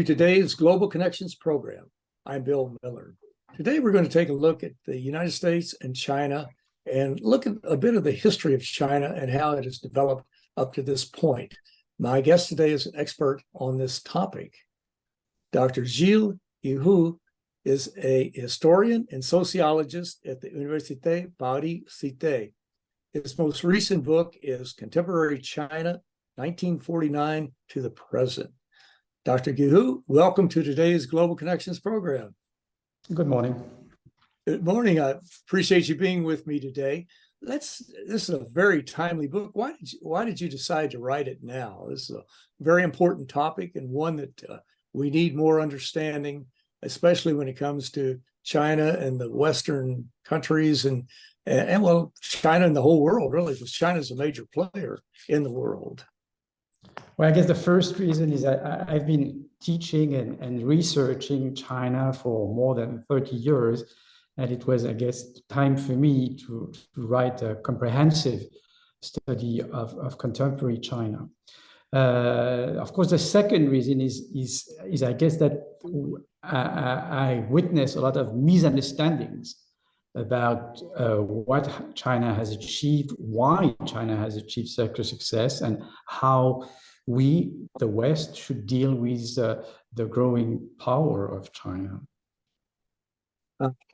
to today's Global Connections program. I'm Bill Miller. Today we're going to take a look at the United States and China and look at a bit of the history of China and how it has developed up to this point. My guest today is an expert on this topic. Dr. Gilles Guiheux is a historian and sociologist at the Université Paris Cité. His most recent book is Contemporary China, 1949 to the Present. Dr. Guiheux, welcome to today's Global Connections program. Good morning. Good morning. I appreciate you being with me today. This is a very timely book. Why did you decide to write it now? This is a very important topic and one that we need more understanding, especially when it comes to China and the Western countries and well, China and the whole world, really, because China is a major player in the world. Well, I guess the first reason is that I've been teaching and researching China for more than 30 years. And it was, I guess, time for me to write a comprehensive study of contemporary China. Of course, the second reason is I guess that I witnessed a lot of misunderstandings about what China has achieved, why China has achieved such success, and how we, the West, should deal with the growing power of China.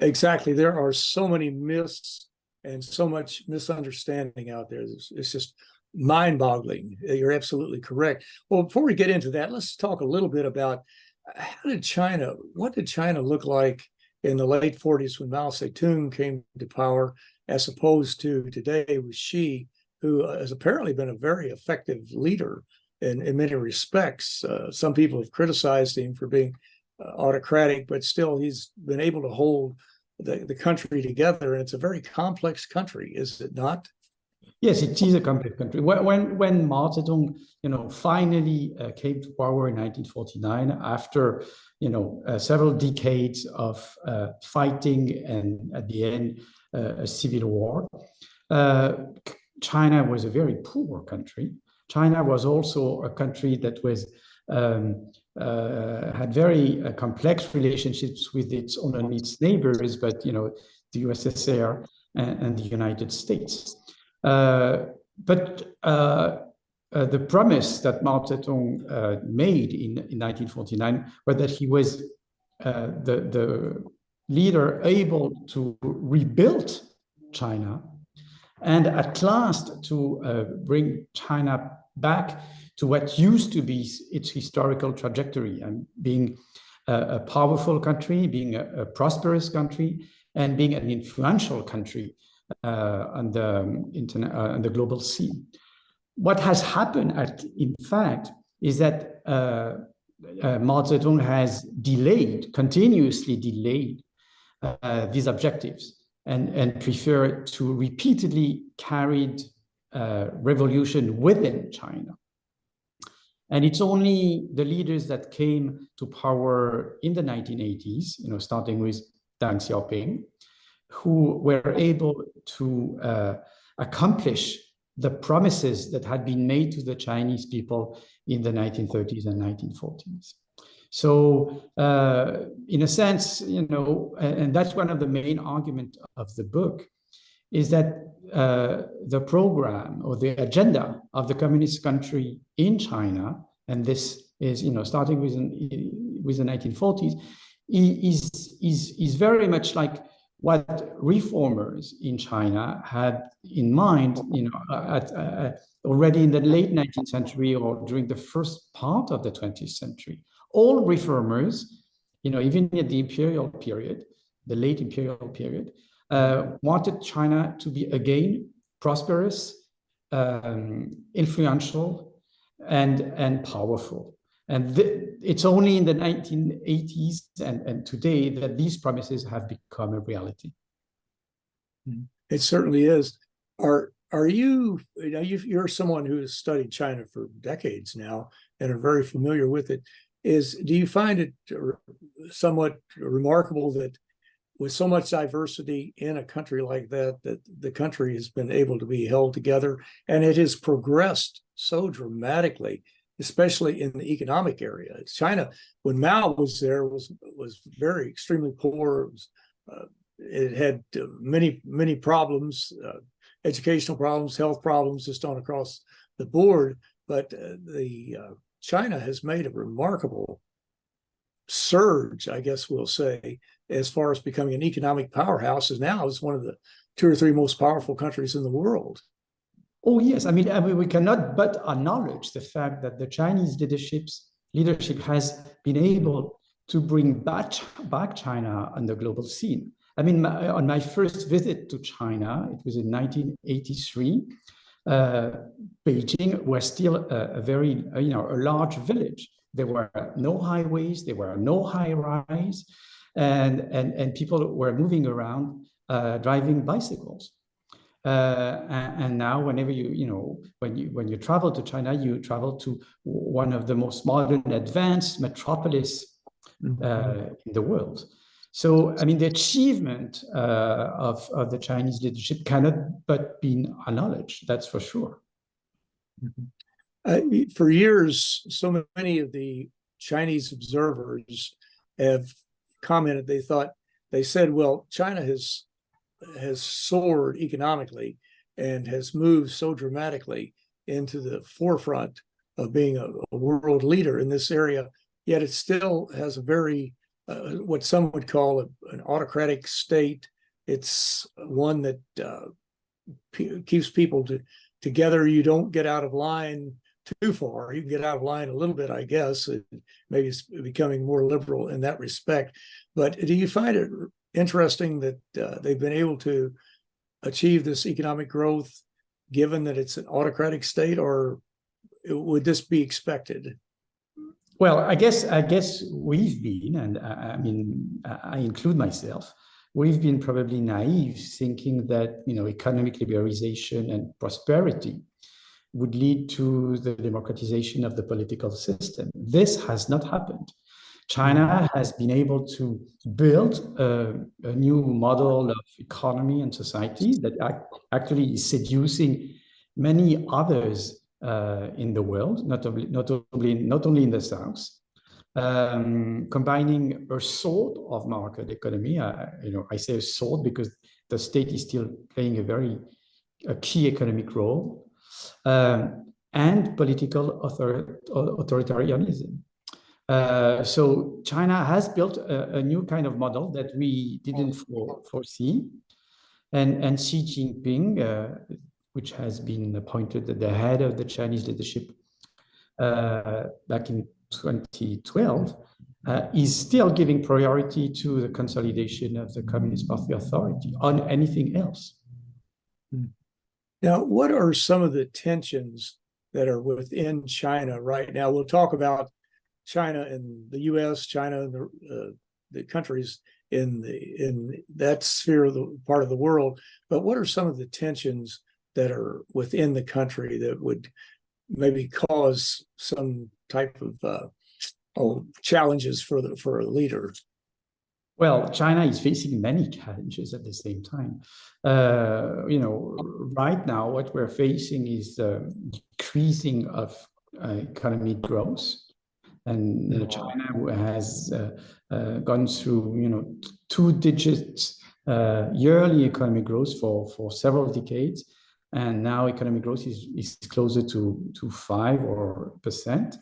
Exactly. There are so many myths and so much misunderstanding out there. It's just mind-boggling. You're absolutely correct. Well, before we get into that, let's talk a little bit about what did China look like in the late 40s when Mao Zedong came to power, as opposed to today with Xi, who has apparently been a very effective leader in many respects. Some people have criticized him for being autocratic, but still he's been able to hold the country together. And it's a very complex country, is it not? Yes, it is a complex country. When Mao Zedong, finally came to power in 1949, after several decades of fighting and at the end a civil war, China was a very poor country. China was also a country that was had very complex relationships with its neighbors, but the USSR and the United States. But the promise that Mao Zedong made in 1949 was that he was the leader able to rebuild China and at last to bring China back to what used to be its historical trajectory, and being a powerful country, being a prosperous country, and being an influential country on the global scene. What has happened, in fact, is that Mao Zedong has continuously delayed these objectives, and preferred to repeatedly carry revolution within China. And it's only the leaders that came to power in the 1980s, starting with Deng Xiaoping, who were able to accomplish the promises that had been made to the Chinese people in the 1930s and 1940s. So in a sense, and that's one of the main arguments of the book, is that the program or the agenda of the communist country in China, and this is, starting with the 1940s, is very much like what reformers in China had in mind, already in the late 19th century or during the first part of the 20th century. All reformers, even at the imperial period, the late imperial period, wanted China to be again prosperous, influential, and powerful. And it's only in the 1980s and today that these promises have become a reality. It certainly is. Are you, you're someone who has studied China for decades now and are very familiar with it. Do you find it somewhat remarkable that with so much diversity in a country like that the country has been able to be held together, and it has progressed so dramatically especially in the economic area. China, when Mao was there, was very extremely poor. It had many problems, educational problems, health problems, just on across the board. But China has made a remarkable surge, I guess we'll say, as far as becoming an economic powerhouse. Is now is one of the 2 or 3 most powerful countries in the world. Oh yes, I mean we cannot but acknowledge the fact that the Chinese leadership has been able to bring back China on the global scene. I mean, on my first visit to China, it was in 1983. Beijing was still a very a large village. There were no highways, there were no high rise, and people were moving around driving bicycles. And now, whenever when you travel to China, you travel to one of the most modern, advanced metropolis in the world. So, I mean, the achievement of the Chinese leadership cannot but be acknowledged. That's for sure. For years, so many of the Chinese observers have commented. They said, well, China has soared economically and has moved so dramatically into the forefront of being a world leader in this area, yet it still has a very what some would call an autocratic state. It's one that keeps people together. You don't get out of line too far. You can get out of line a little bit, I guess. Maybe it's becoming more liberal in that respect. But do you find it interesting that they've been able to achieve this economic growth, given that it's an autocratic state, or would this be expected? Well, I guess we've been, and I mean, I include myself, we've been probably naive, thinking that economic liberalization and prosperity would lead to the democratization of the political system. This has not happened. China has been able to build a new model of economy and society that actually is seducing many others in the world, not only in the South, combining a sort of market economy. I say a sort because the state is still playing a key economic role, and political authoritarianism. So China has built a new kind of model that we didn't foresee, and Xi Jinping, which has been appointed the head of the Chinese leadership back in 2012, is still giving priority to the consolidation of the Communist Party authority on anything else. Now, what are some of the tensions that are within China right now? We'll talk about China and the U.S., China and the countries in that sphere of the part of the world. But what are some of the tensions that are within the country that would maybe cause some type of challenges for a leader? Well, China is facing many challenges at the same time. Right now, what we're facing is decreasing of economic growth. And China has gone through, 2-digit yearly economic growth for several decades, and now economic growth is closer to 5%.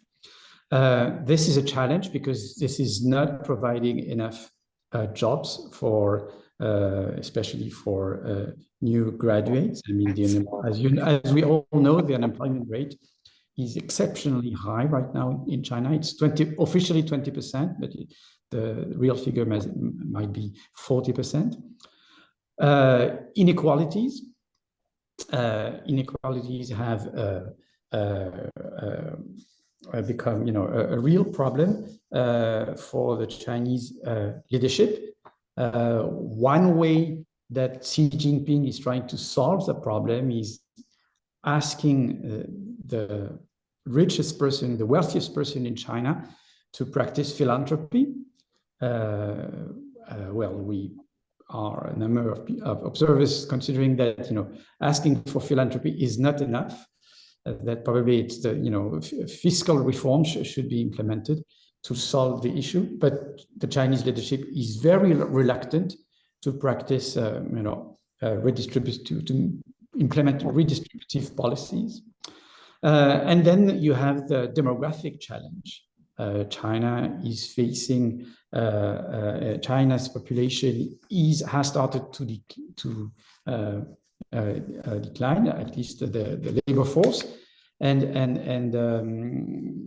This is a challenge because this is not providing enough jobs for, especially for new graduates. I mean, as we all know, the unemployment rate is exceptionally high right now in China. It's officially 20%, but the real figure might be 40%. Inequalities have become, a real problem for the Chinese leadership. One way that Xi Jinping is trying to solve the problem is asking the richest person, the wealthiest person in China, to practice philanthropy. Well, we are a number of observers considering that asking for philanthropy is not enough. that probably it's the fiscal reform should be implemented to solve the issue. But the Chinese leadership is very reluctant to practice, to implement redistributive policies. And then you have the demographic challenge. China is facing, China's population has started to decline, at least the labor force.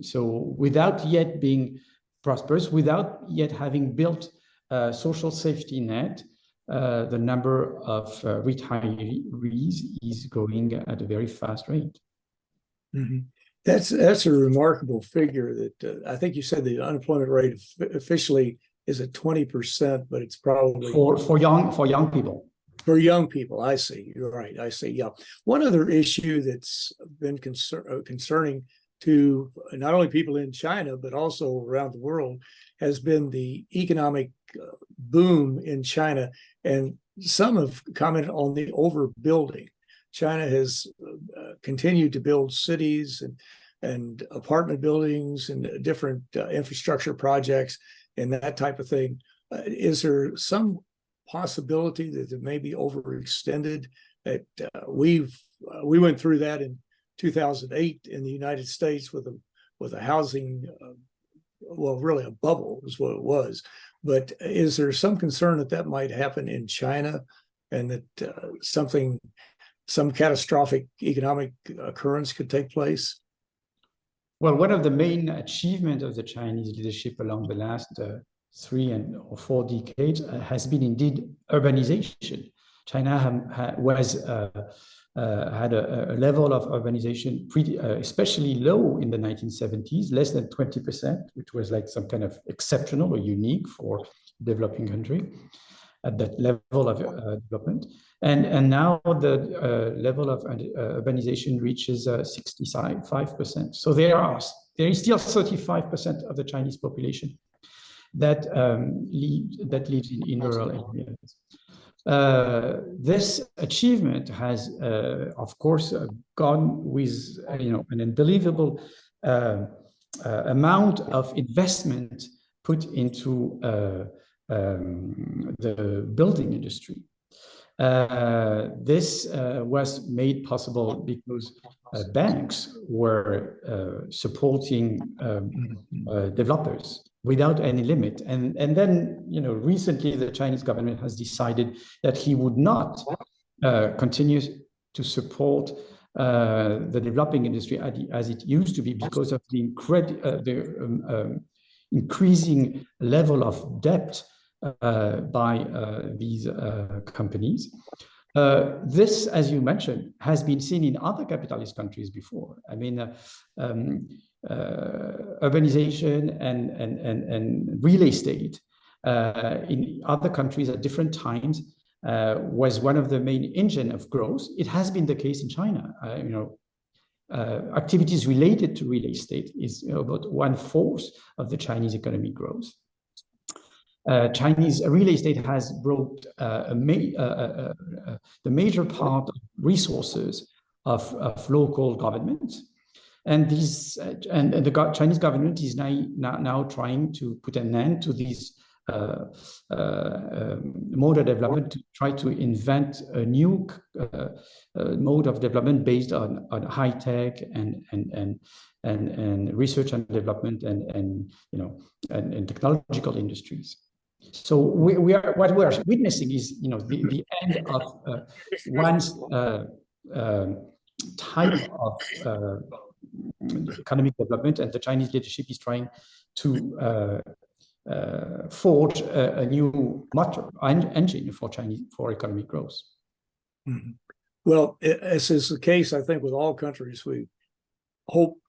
So without yet being prosperous, without yet having built a social safety net, the number of retirees is going at a very fast rate. Mm-hmm. That's a remarkable figure that I think you said the unemployment rate officially is at 20%, but it's probably for young people. For young people, I see. You're right. I see. Yeah. One other issue that's been concerning to not only people in China, but also around the world has been the economic boom in China. And some have commented on the overbuilding. China has continued to build cities and apartment buildings and different infrastructure projects and that type of thing. Is there some possibility that it may be overextended? That we went through that in 2008 in the United States with a housing, really a bubble is what it was. But is there some concern that might happen in China, and that some catastrophic economic occurrence could take place? Well, one of the main achievements of the Chinese leadership along the last 3 or 4 decades has been indeed urbanization. China had a level of urbanization especially low in the 1970s, less than 20%, which was like some kind of exceptional or unique for a developing country at that level of development. And now the level of urbanization reaches 65%. So there is still 35% of the Chinese population that lives in rural areas. This achievement has, of course, gone with an unbelievable amount of investment put into the building industry. This was made possible because banks were supporting developers without any limit. And then, recently the Chinese government has decided that he would not continue to support the developing industry as it used to be because of the increasing level of debt by these companies. This, as you mentioned, has been seen in other capitalist countries before. I mean, urbanization and real estate in other countries at different times was one of the main engine of growth. It has been the case in China. Activities related to real estate is about 1/4 of the Chinese economic growth. Chinese real estate has brought the major part of resources of local governments. And the Chinese government is now trying to put an end to this mode of development, to try to invent a new mode of development based on high tech and research and development and technological industries. So what we are witnessing is the end of one's type of economic development, and the Chinese leadership is trying to forge a new motor engine for economic growth. Mm-hmm. Well, as is the case, I think, with all countries, we hope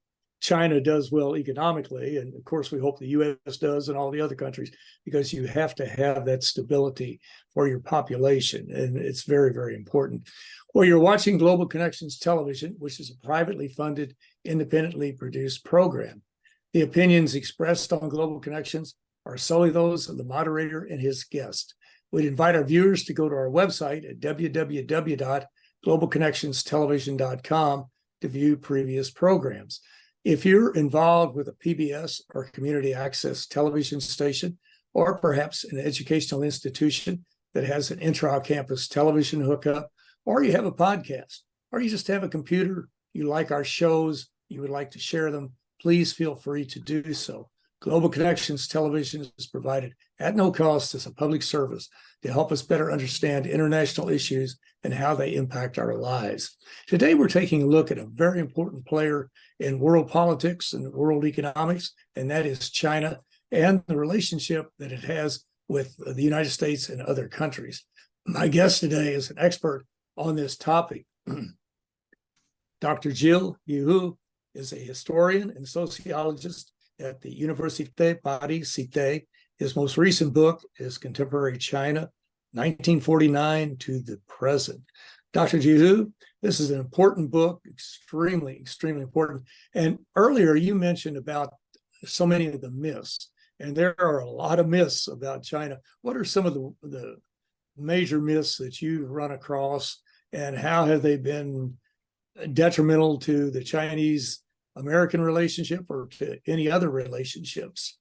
China does well economically, and of course we hope the U.S. does, and all the other countries, because you have to have that stability for your population, and it's very, very important. Well, you're watching Global Connections Television, which is a privately funded, independently produced program. The opinions expressed on Global Connections are solely those of the moderator and his guest. We'd invite our viewers to go to our website at www.globalconnectionstelevision.com to view previous programs. If you're involved with a PBS or community access television station, or perhaps an educational institution that has an intra-campus television hookup, or you have a podcast, or you just have a computer, you like our shows, you would like to share them, please feel free to do so. Global Connections Television is provided at no cost as a public service to help us better understand international issues and how they impact our lives. Today, we're taking a look at a very important player in world politics and world economics, and that is China, and the relationship that it has with the United States and other countries. My guest today is an expert on this topic. Dr. Gilles Guiheux is a historian and sociologist at the Université Paris Cité. His most recent book is Contemporary China, 1949 to the Present. Dr. Guiheux, this is an important book, extremely important. And earlier you mentioned about so many of the myths, and there are a lot of myths about China. What are some of the major myths that you've run across, and how have they been detrimental to the Chinese-American relationship or to any other relationships?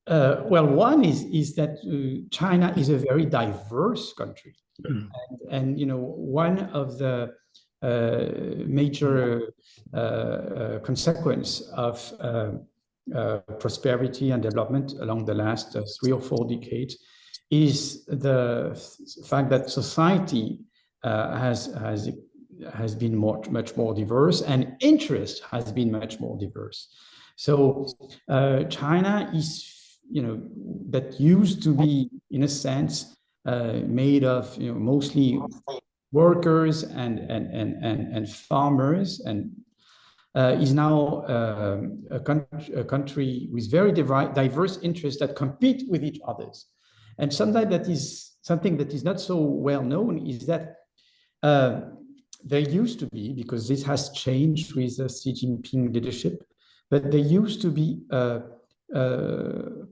Well, one is that China is a very diverse country, and you know, one of the major consequence of prosperity and development along the last 3 or 4 decades is the fact that society has been much more diverse, and interest has been much more diverse. So China is, you know, that used to be, in a sense, made of, you know, mostly workers and farmers, and is now a country with very diverse interests that compete with each other. And something that is not so well known is that there used to be, because this has changed with the Xi Jinping leadership, but there used to be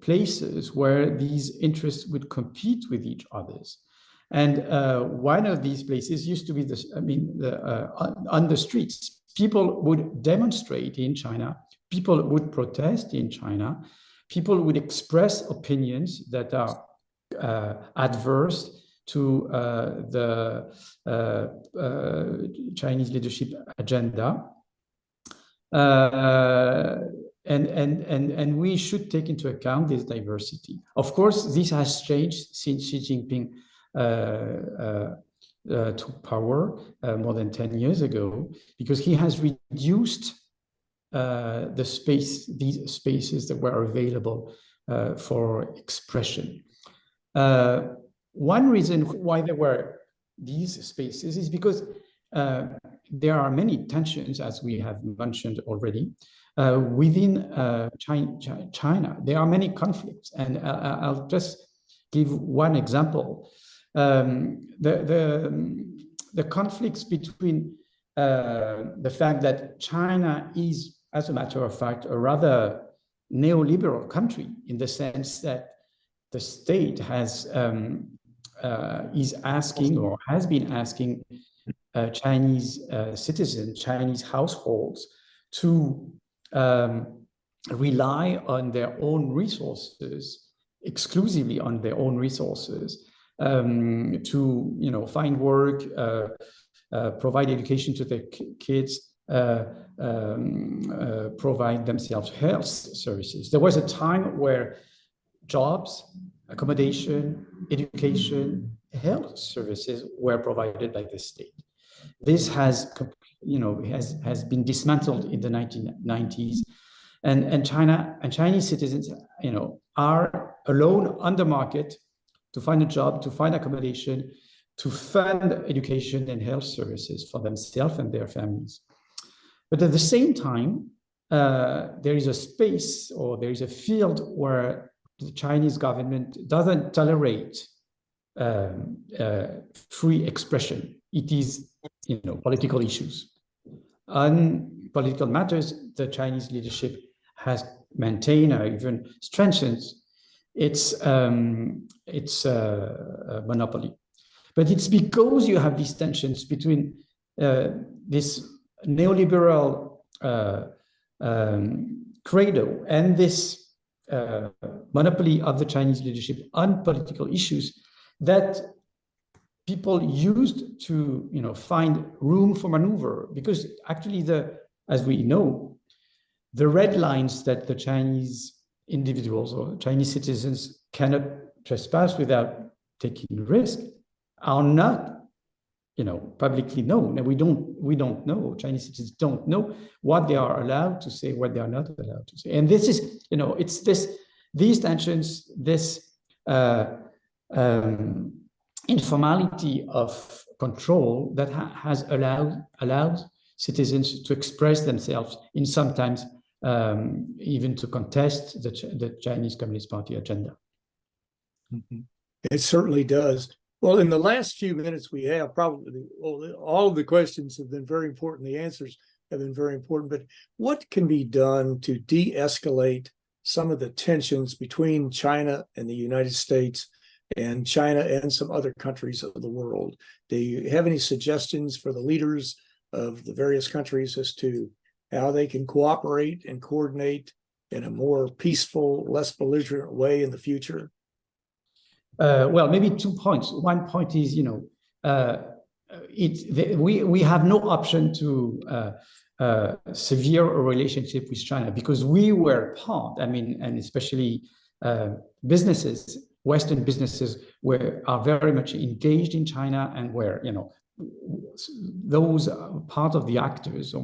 places where these interests would compete with each other. And one of these places used to be on the streets. People would demonstrate in China, people would protest in China, people would express opinions that are adverse to the Chinese leadership agenda. And we should take into account this diversity. Of course, this has changed since Xi Jinping took power more than 10 years ago, because he has reduced these spaces that were available for expression. One reason why there were these spaces is because there are many tensions, as we have mentioned already, within China. There are many conflicts, and I'll just give one example. The conflicts between the fact that China is, as a matter of fact, a rather neoliberal country, in the sense that the state is asking, or has been asking, Chinese citizens, Chinese households to rely on their own resources, exclusively on their own resources, to, you know, find work, provide education to their kids, provide themselves health services. There was a time where jobs, accommodation, education, health services were provided by the state. This has, you know, has been dismantled in the 1990s, and China and Chinese citizens, you know, are alone on the market to find a job, to find accommodation, to fund education and health services for themselves and their families. But at the same time, there is a space, or there is a field where the Chinese government doesn't tolerate free expression. It is, you know, political issues. On political matters, the Chinese leadership has maintained or even strengthened its monopoly. But it's because you have these tensions between this neoliberal credo and this monopoly of the Chinese leadership on political issues that people used to, find room for maneuver, because actually as we know, the red lines that the Chinese individuals or Chinese citizens cannot trespass without taking risk are not, publicly known. And we don't know, Chinese citizens don't know what they are allowed to say, what they are not allowed to say. And this is, it's these tensions, this informality of control that has allowed citizens to express themselves in sometimes even to contest the Chinese Communist Party agenda. Mm-hmm. It certainly does. Well, in the last few minutes we have, probably all of the questions have been very important. The answers have been very important. But what can be done to de-escalate some of the tensions between China and the United States and China and some other countries of the world? Do you have any suggestions for the leaders of the various countries as to how they can cooperate and coordinate in a more peaceful, less belligerent way in the future? Well, maybe 2 points. One point is, we have no option to sever a relationship with China because we were part. And especially businesses, Western businesses, are very much engaged in China, and where those are part of the actors.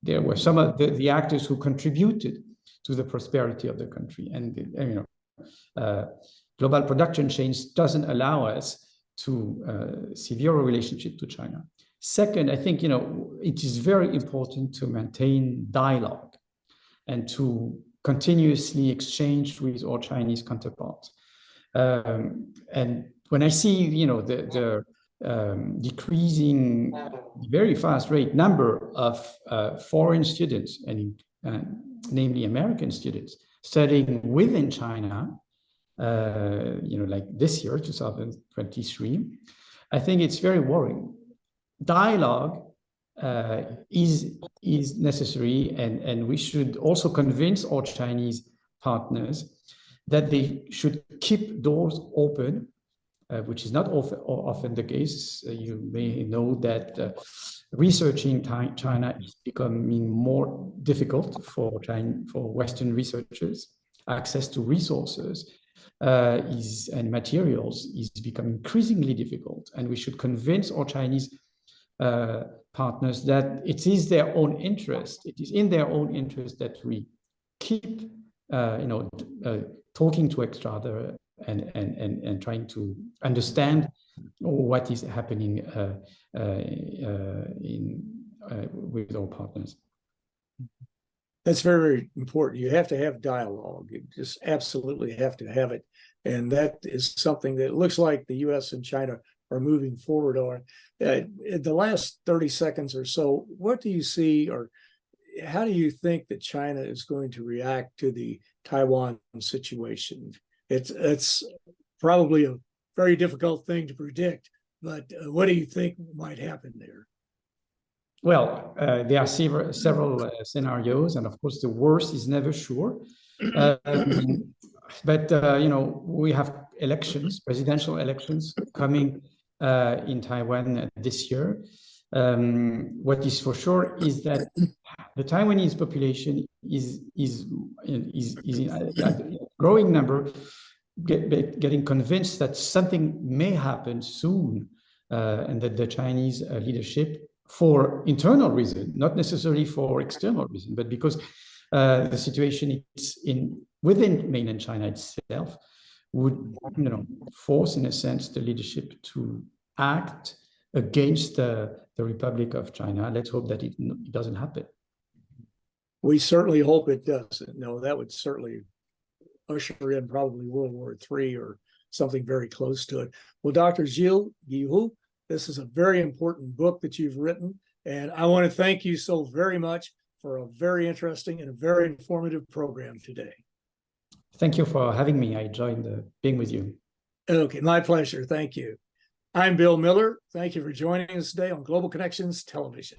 There were some of the actors who contributed to the prosperity of the country, and global production chains doesn't allow us to sever a relationship to China. Second, I think it is very important to maintain dialogue and to continuously exchange with our Chinese counterparts. And when I see the decreasing very fast rate number of foreign students, and namely American students, studying within China, like this year, 2023, I think it's very worrying. Dialogue is necessary, and we should also convince our Chinese partners that they should keep doors open, which is not often the case. You may know that researching China is becoming more difficult for Western researchers. Access to resources and materials is becoming increasingly difficult, and we should convince our Chinese partners that it is in their own interest that we keep talking to each other and trying to understand what is happening with our partners. That's very important. You have to have dialogue. You just absolutely have to have it. And that is something that looks like the U.S. and China are moving forward on. In the last 30 seconds or so, what do you see, or how do you think that China is going to react to the Taiwan situation? It's probably a very difficult thing to predict, but what do you think might happen there? Well, there are several scenarios, and of course, the worst is never sure. But we have presidential elections coming in Taiwan this year. What is for sure is that the Taiwanese population is a growing number, getting convinced that something may happen soon, and that the Chinese leadership, for internal reason, not necessarily for external reason, but because the situation is within mainland China itself, would force, in a sense, the leadership to act against the Republic of China. Let's hope that it doesn't happen. We certainly hope it doesn't. No, that would certainly usher in probably World War III or something very close to it. Well, Dr. Gilles Guiheux, this is a very important book that you've written, and I want to thank you so very much for a very interesting and a very informative program today. Thank you for having me. I enjoyed being with you. Okay, my pleasure. Thank you. I'm Bill Miller. Thank you for joining us today on Global Connections Television.